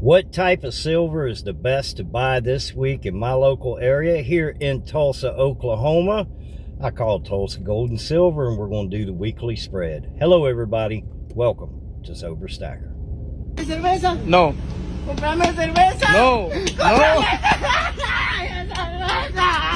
What type of silver is the best to buy this week in my local area here in Tulsa, Oklahoma? I call Tulsa Gold Silver, and we're going to do the weekly spread. Hello, everybody. Welcome to Sober Stacker. ¿Cerveza? No. ¿Comprame cerveza? No. No.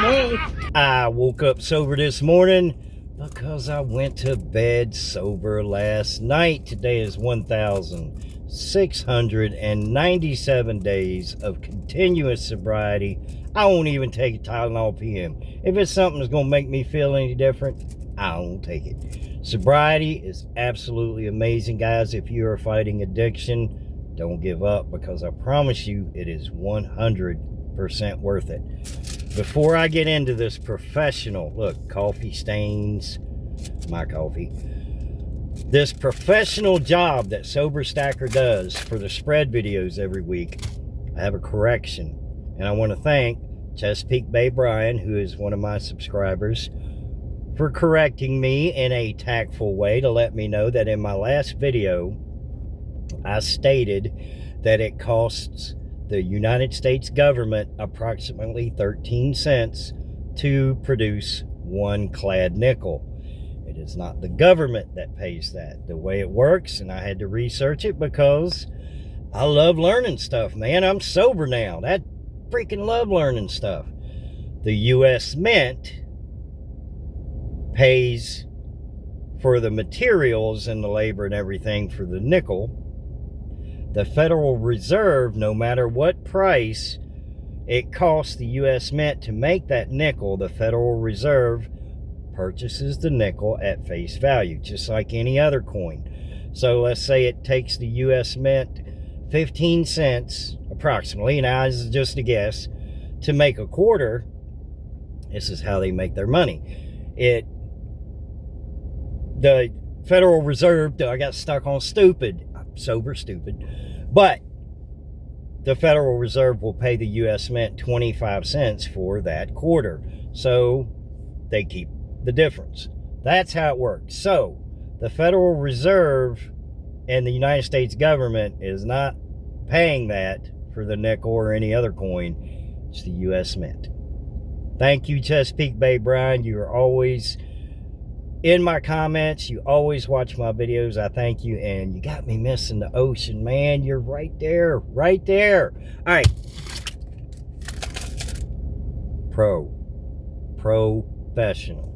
No. I woke up sober this morning because I went to bed sober last night. Today is 1,697 days of continuous sobriety. I won't even take a Tylenol PM. If it's something that's going to make me feel any different, I won't take it. Sobriety is absolutely amazing, guys. If you are fighting addiction, don't give up, because I promise you it is 100% worth it. Before I get into this professional, look, coffee stains, my coffee. This professional job that Sober Stacker does for the spread videos every week, I have a correction. And I want to thank Chesapeake Bay Brian, who is one of my subscribers, for correcting me in a tactful way to let me know that in my last video, I stated that it costs the United States government approximately 13 cents to produce one clad nickel. It is not the government that pays that. The way it works, and I had to research it because I love learning stuff, man. I'm sober now. I freaking love learning stuff. The U.S. Mint pays for the materials and the labor and everything for the nickel. The Federal Reserve, no matter what price it costs the U.S. Mint to make that nickel, the Federal Reserve purchases the nickel at face value, just like any other coin. So let's say it takes the U.S. Mint 15 cents, approximately, now this is just a guess, to make a quarter. This is how they make their money. The Federal Reserve, I got stuck on stupid, sober stupid, but the Federal Reserve will pay the U.S. Mint 25 cents for that quarter. So they keep the difference. That's how it works. So the Federal Reserve and the United States government is not paying that for the nickel or any other coin. It's the U.S. Mint. Thank you, Chesapeake Bay Brian. You are always in my comments. You always watch my videos. I thank you. And you got me missing the ocean, man. You're right there. Right there. All right. Professional.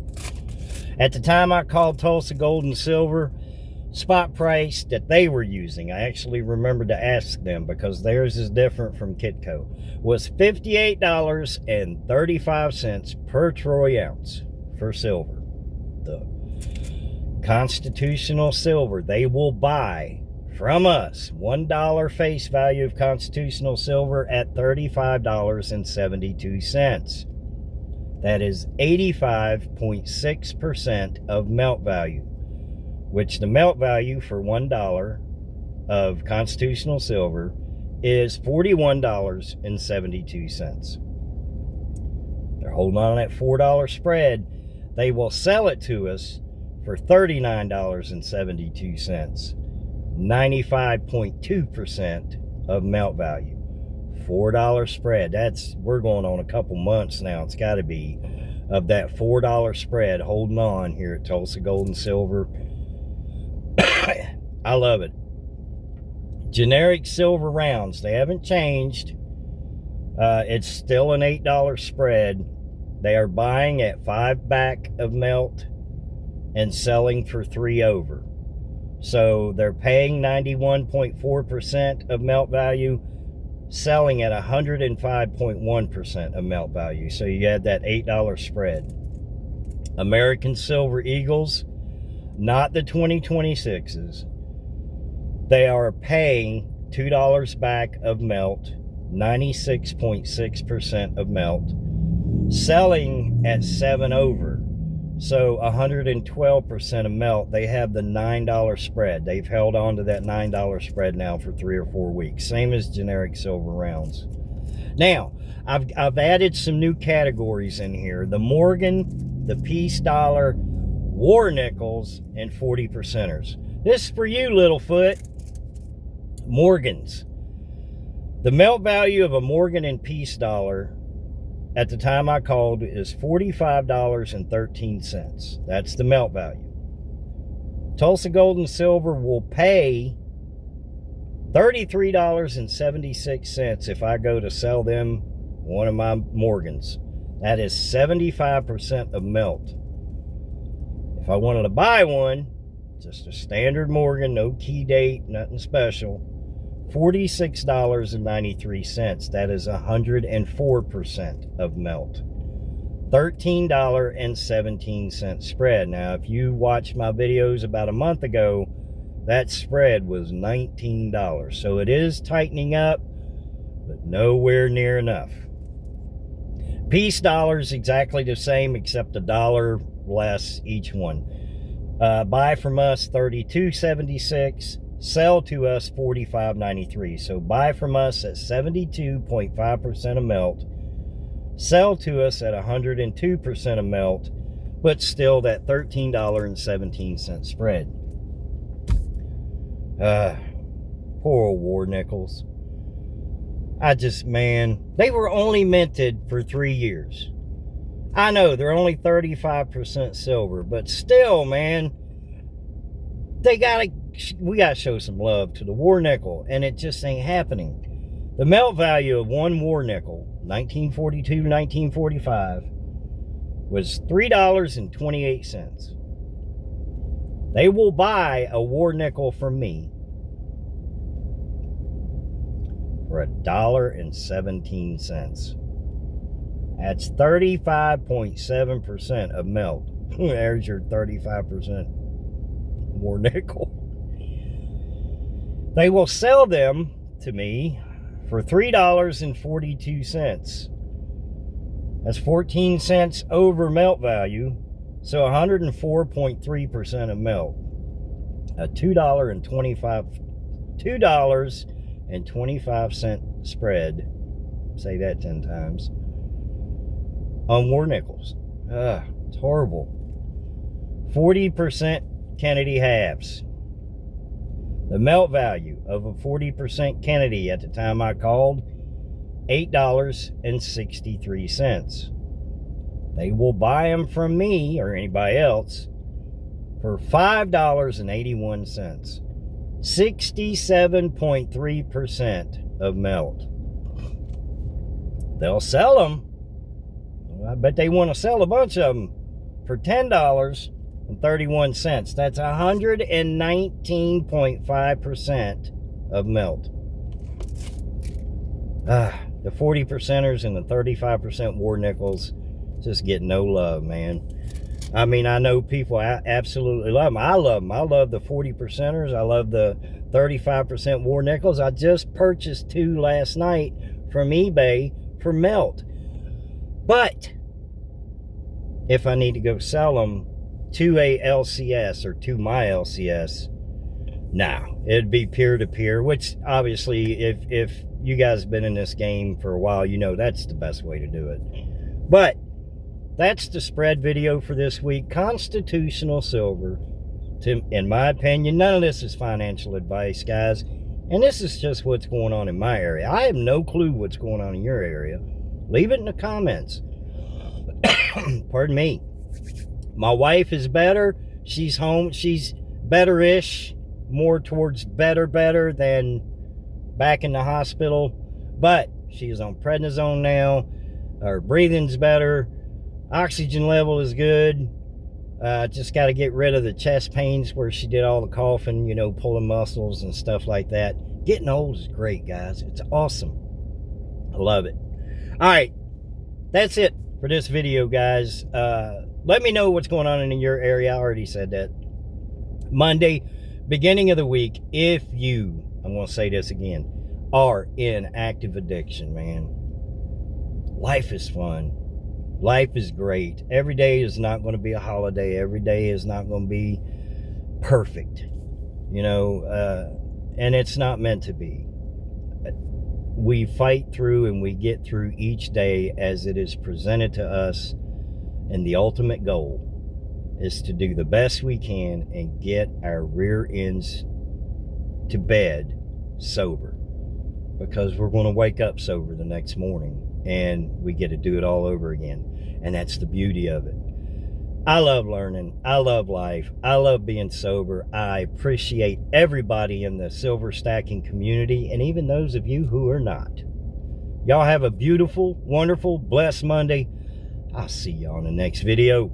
At the time I called Tulsa Gold and Silver, spot price that they were using, I actually remembered to ask them because theirs is different from Kitco, was $58.35 per troy ounce for silver. The constitutional silver they will buy from us, $1 face value of constitutional silver at $35.72. That is 85.6% of melt value, which the melt value for $1 of constitutional silver is $41.72. They're holding on that $4 spread. They will sell it to us for $39.72. 95.2% of melt value. $4 spread. We're going on a couple months now. It's got to be of that $4 spread holding on here at Tulsa Gold and Silver. I love it. Generic silver rounds, they haven't changed. It's still an $8 spread. They are buying at 5 back of melt and selling for 3 over. So they're paying 91.4% of melt value, selling at 105.1% of melt value. So you add that $8 spread. American Silver Eagles, not the 2026s. They are paying $2 back of melt, 96.6% of melt, selling at 7 over. So 112% of melt. They have the $9 spread. They've held on to that $9 spread now for 3 or 4 weeks. Same as generic silver rounds. Now, I've added some new categories in here. The Morgan, the Peace Dollar, War Nickels, and 40 percenters. This is for you, Littlefoot. Morgans. The melt value of a Morgan and Peace dollar at the time I called is $45.13. That's the melt value. Tulsa Gold and Silver will pay $33.76 if I go to sell them one of my Morgans. That is 75% of melt. If I wanted to buy one, just a standard Morgan, no key date, nothing special, $46.93. That is 104% of melt. $13.17 spread. Now, if you watched my videos about a month ago, that spread was $19. So it is tightening up, but nowhere near enough. Peace dollars exactly the same, except $1 less each one. Buy from us $32.76. Sell to us $45.93. So buy from us at 72.5% of melt. Sell to us at 102% of melt, but still that $13.17 spread. Poor old war nickels. They were only minted for 3 years. I know they're only 35% silver, but still, man, we gotta show some love to the war nickel, and it just ain't happening. The melt value of one war nickel, 1942, 1945, was $3.28. They will buy a war nickel from me for $1.17. That's 35.7% of melt. There's your 35% war nickel. They will sell them to me for $3.42. That's 14 cents over melt value, so 104.3% of melt. A $2.25 spread. Say that 10 times. On war nickels. It's horrible. 40% Kennedy halves. The melt value of a 40% Kennedy at the time I called, $8.63. They will buy them from me or anybody else for $5.81. 67.3% of melt. They'll sell them. I bet they want to sell a bunch of them for $10.31. That's 119.5% of melt. The 40%ers and the 35% war nickels just get no love, man. I mean, I know people absolutely love them. I love them. I love the 40%ers. I love the 35% war nickels. I just purchased 2 last night from eBay for melt. But if I need to go sell them to a LCS or to my LCS, it'd be peer-to-peer, which obviously if you guys have been in this game for a while, you know that's the best way to do it. But that's the spread video for this week. Constitutional silver, in my opinion. None of this is financial advice, guys. And this is just what's going on in my area. I have no clue what's going on in your area. Leave it in the comments. Pardon me. My wife is better. She's home. She's better-ish. More towards better than back in the hospital. But she's on prednisone now. Her breathing's better. Oxygen level is good. Just got to get rid of the chest pains where she did all the coughing, pulling muscles and stuff like that. Getting old is great, guys. It's awesome. I love it. All right. That's it for this video, guys. Let me know what's going on in your area. I already said that. Monday, beginning of the week, if you, I'm going to say this again, are in active addiction, man, life is fun. Life is great. Every day is not going to be a holiday. Every day is not going to be perfect, and it's not meant to be. We fight through and we get through each day as it is presented to us, and the ultimate goal is to do the best we can and get our rear ends to bed sober. because we're going to wake up sober the next morning and we get to do it all over again. And that's the beauty of it. I love learning. I love life. I love being sober. I appreciate everybody in the silver stacking community, and even those of you who are not. Y'all have a beautiful, wonderful, blessed Monday. I'll see y'all in the next video.